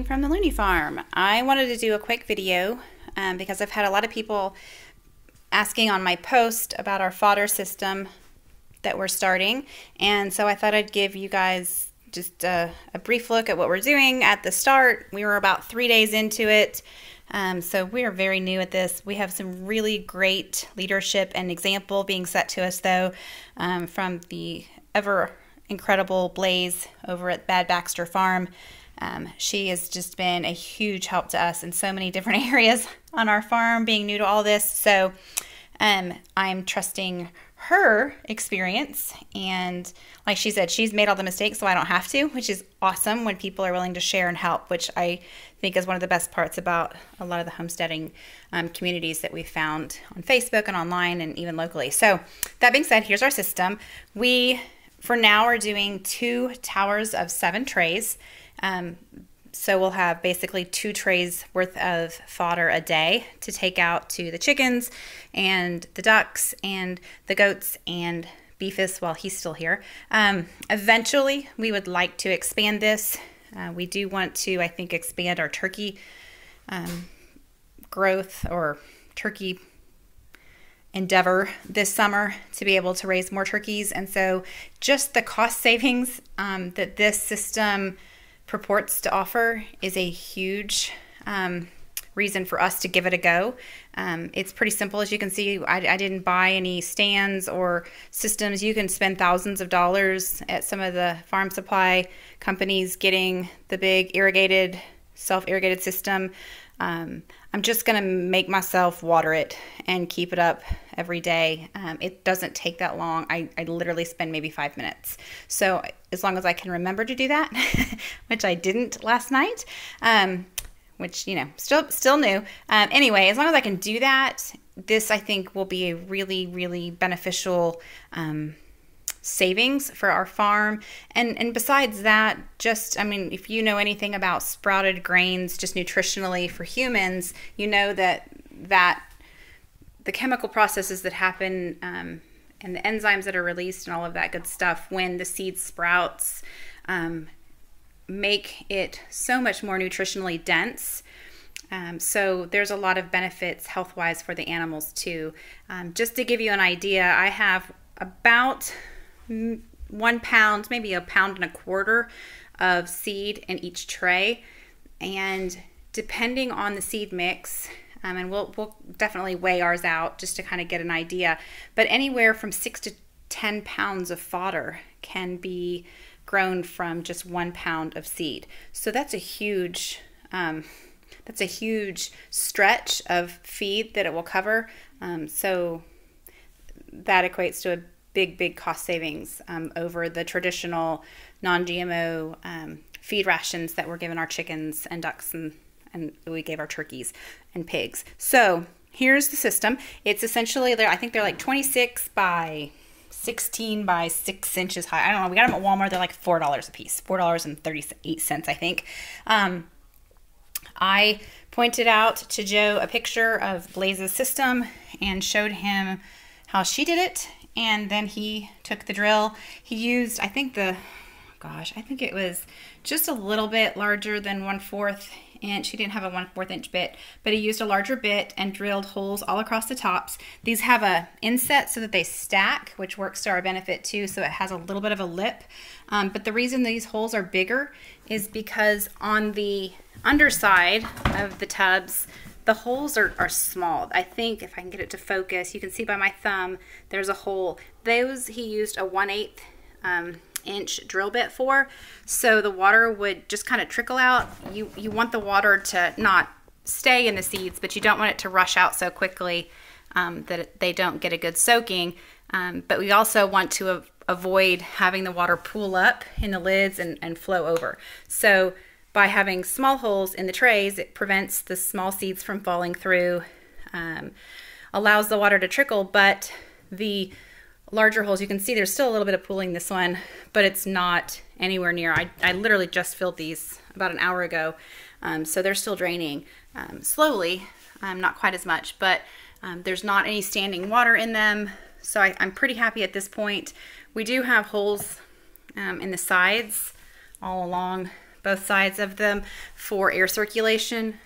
from the Looney Farm. I wanted to do a quick video because I've had a lot of people asking on my post about our fodder system that we're starting, and so I thought I'd give you guys just a brief look at what we're doing at the start. We were about 3 days into it, so we are very new at this. We have some really great leadership and example being set to us, though, from the ever incredible Blaze over at Bad Baxter Farm. She has just been a huge help to us in so many different areas on our farm, being new to all this. So I'm trusting her experience, and like she said, she's made all the mistakes so I don't have to, which is awesome when people are willing to share and help, which I think is one of the best parts about a lot of the homesteading communities that we've found on Facebook and online and even locally. So that being said, here's our system. We for now are doing 2 towers of 7 trays. So we'll have basically 2 trays worth of fodder a day to take out to the chickens and the ducks and the goats and Beefus while he's still here. Eventually, we would like to expand this. We do want to, I think, expand our turkey growth or turkey endeavor this summer to be able to raise more turkeys. And so just the cost savings that this system purports to offer is a huge reason for us to give it a go. It's pretty simple. As you can see, I didn't buy any stands or systems. You can spend thousands of dollars at some of the farm supply companies getting the big irrigated, self-irrigated system. I'm just going to make myself water it and keep it up every day. It doesn't take that long. I literally spend maybe 5 minutes. So as long as I can remember to do that, which I didn't last night, which, you know, still new. Anyway, as long as I can do that, this I think will be a really, really beneficial savings for our farm. And besides that, just, I mean, if you know anything about sprouted grains just nutritionally for humans, you know that the chemical processes that happen and the enzymes that are released and all of that good stuff when the seed sprouts make it so much more nutritionally dense. So there's a lot of benefits health-wise for the animals too. Just to give you an idea, I have about 1 pound, maybe 1.25 pounds of seed in each tray, and depending on the seed mix, and we'll definitely weigh ours out just to kind of get an idea, but anywhere from 6 to 10 pounds of fodder can be grown from just 1 pound of seed. So that's a huge stretch of feed that it will cover. So that equates to a big cost savings over the traditional non-GMO feed rations that we're giving our chickens and ducks and we gave our turkeys and pigs. So here's the system. It's essentially, I think they're like 26 by 16 by 6 inches high. I don't know. We got them at Walmart. They're like $4 a piece, $4.38, I think. I pointed out to Joe a picture of Blaze's system and showed him how she did it. And then he took the drill. He used, I think it was just a little bit larger than 1/4 inch. He didn't have a 1/4 inch bit, but he used a larger bit and drilled holes all across the tops. These have a inset so that they stack, which works to our benefit too, so it has a little bit of a lip. But the reason these holes are bigger is because on the underside of the tubs, the holes are small. I think if I can get it to focus, you can see by my thumb, there's a hole. Those he used a 1/8 inch drill bit for, so the water would just kind of trickle out. You want the water to not stay in the seeds, but you don't want it to rush out so quickly that they don't get a good soaking. But we also want to avoid having the water pool up in the lids and flow over. So by having small holes in the trays, it prevents the small seeds from falling through, allows the water to trickle, but the larger holes, you can see there's still a little bit of pooling this one, but it's not anywhere near. I literally just filled these about an hour ago, so they're still draining slowly, not quite as much, but there's not any standing water in them, so I'm pretty happy at this point. We do have holes in the sides all along both sides of them for air circulation.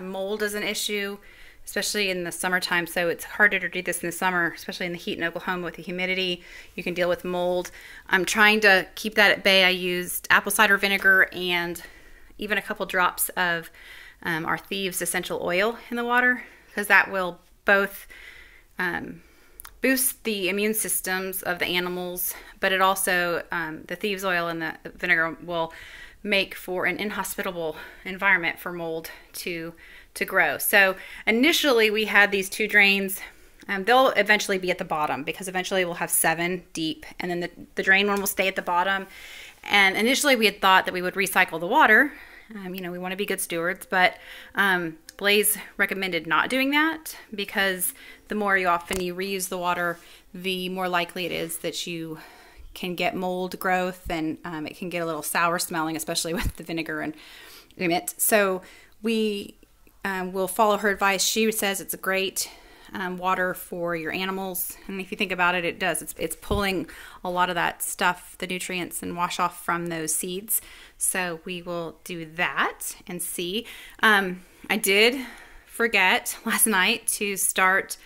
Mold is an issue, especially in the summertime, so it's harder to do this in the summer, especially in the heat in Oklahoma with the humidity. You can deal with mold. I'm trying to keep that at bay. I used apple cider vinegar and even a couple drops of our Thieves essential oil in the water, because that will both boost the immune systems of the animals, but it also, the Thieves oil and the vinegar will make for an inhospitable environment for mold to grow. So initially we had these 2 drains. They'll eventually be at the bottom, because eventually we'll have 7 deep, and then the drain one will stay at the bottom. And initially we had thought that we would recycle the water. You know, we want to be good stewards, but Blaze recommended not doing that, because the more often you reuse the water, the more likely it is that you can get mold growth, and it can get a little sour smelling, especially with the vinegar and in it. So we will follow her advice. She says it's a great water for your animals, and if you think about it, it does. It's pulling a lot of that stuff, the nutrients and wash off from those seeds. So we will do that and see. I did forget last night to start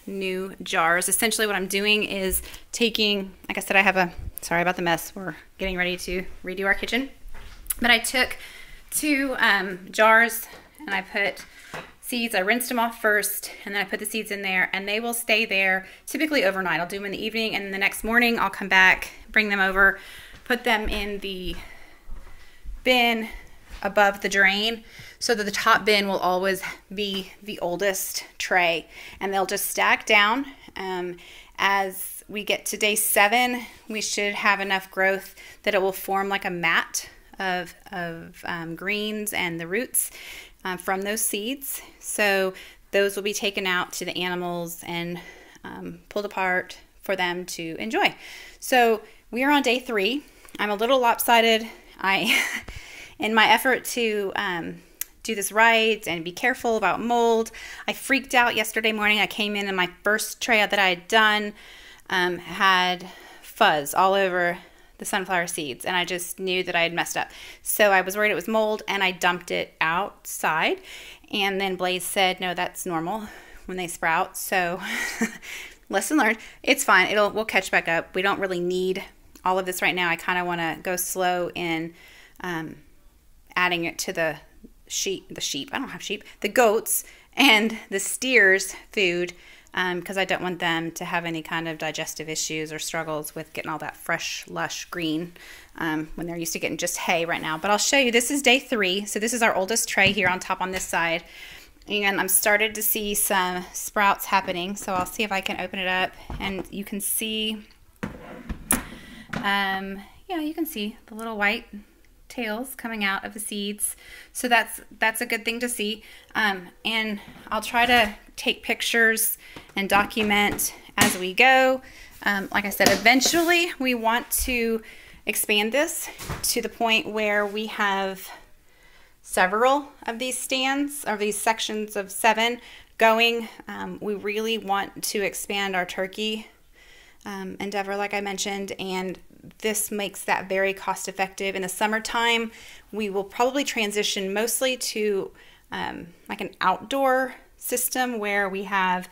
new jars. Essentially what I'm doing is taking, like I said, sorry about the mess, we're getting ready to redo our kitchen, but I took 2 jars and I put seeds. I rinsed them off first, and then I put the seeds in there, and they will stay there typically overnight. I'll do them in the evening, and the next morning I'll come back, bring them over, put them in the bin above the drain, so that the top bin will always be the oldest tray, and they'll just stack down. As we get to day 7, we should have enough growth that it will form like a mat of greens and the roots from those seeds. So those will be taken out to the animals and pulled apart for them to enjoy. So we are on day 3. I'm a little lopsided. In my effort to do this right and be careful about mold, I freaked out yesterday morning. I came in and my first tray that I had done had fuzz all over the sunflower seeds, and I just knew that I had messed up. So I was worried it was mold, and I dumped it outside, and then Blaze said, no, that's normal when they sprout. So lesson learned. It's fine. We'll catch back up. We don't really need all of this right now. I kind of want to go slow in adding it to the sheep. I don't have sheep. The goats and the steers' food, because I don't want them to have any kind of digestive issues or struggles with getting all that fresh, lush green when they're used to getting just hay right now. But I'll show you. This is day 3. So this is our oldest tray here on top on this side. And I'm started to see some sprouts happening. So I'll see if I can open it up, and you can see, yeah, you can see the little white tails coming out of the seeds. So that's a good thing to see. And I'll try to take pictures and document as we go. Like I said, eventually we want to expand this to the point where we have several of these stands, or these sections of 7 going. We really want to expand our turkey endeavor, like I mentioned, and this makes that very cost effective. In the summertime, we will probably transition mostly to like an outdoor system where we have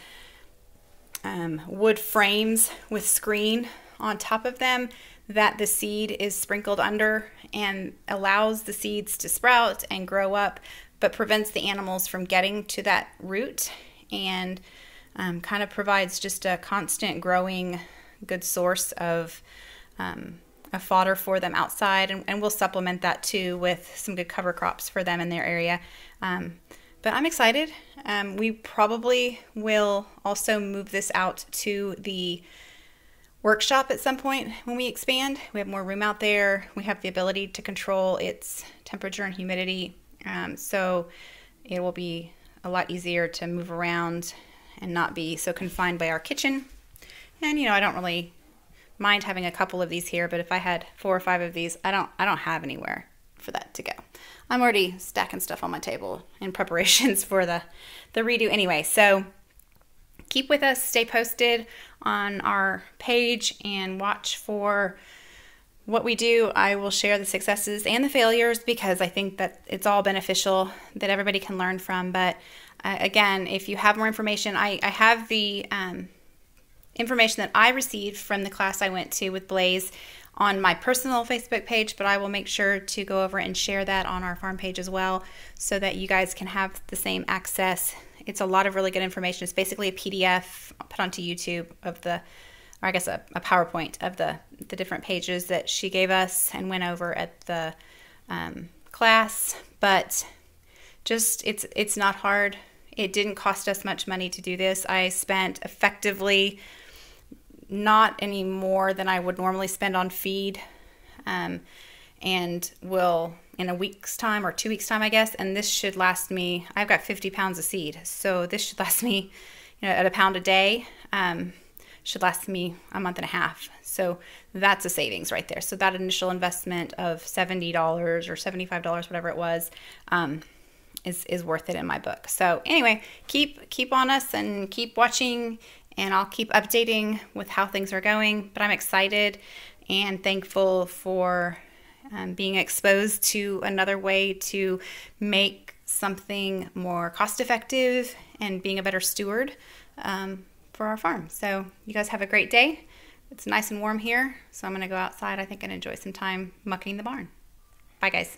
wood frames with screen on top of them that the seed is sprinkled under, and allows the seeds to sprout and grow up, but prevents the animals from getting to that root, and kind of provides just a constant growing good source of a fodder for them outside, and we'll supplement that too with some good cover crops for them in their area. But I'm excited. We probably will also move this out to the workshop at some point when we expand. We have more room out there. We have the ability to control its temperature and humidity, so it will be a lot easier to move around and not be so confined by our kitchen. And you know, I don't really mind having a couple of these here, but if I had 4 or 5 of these, I don't have anywhere for that to go. I'm already stacking stuff on my table in preparations for the redo anyway. So keep with us, stay posted on our page, and watch for what we do, I will share the successes and the failures because I think that it's all beneficial that everybody can learn from. But again, if you have more information, I have the information that I received from the class I went to with Blaze on my personal Facebook page, but I will make sure to go over and share that on our farm page as well so that you guys can have the same access. It's a lot of really good information. It's basically a PDF put onto YouTube of the, or I guess a PowerPoint of the different pages that she gave us and went over at the class. But just, it's not hard. It didn't cost us much money to do this. I spent effectively not any more than I would normally spend on feed, and will in a week's time or 2 weeks time, I guess. And this should last me, I've got 50 pounds of seed. So this should last me, at a pound a day, should last me a month and a half. So that's a savings right there. So that initial investment of $70 or $75, whatever it was, is worth it in my book. So anyway, keep on us and keep watching, and I'll keep updating with how things are going. But I'm excited and thankful for being exposed to another way to make something more cost effective and being a better steward for our farm. So you guys have a great day. It's nice and warm here, so I'm going to go outside, I think, and enjoy some time mucking the barn. Bye, guys.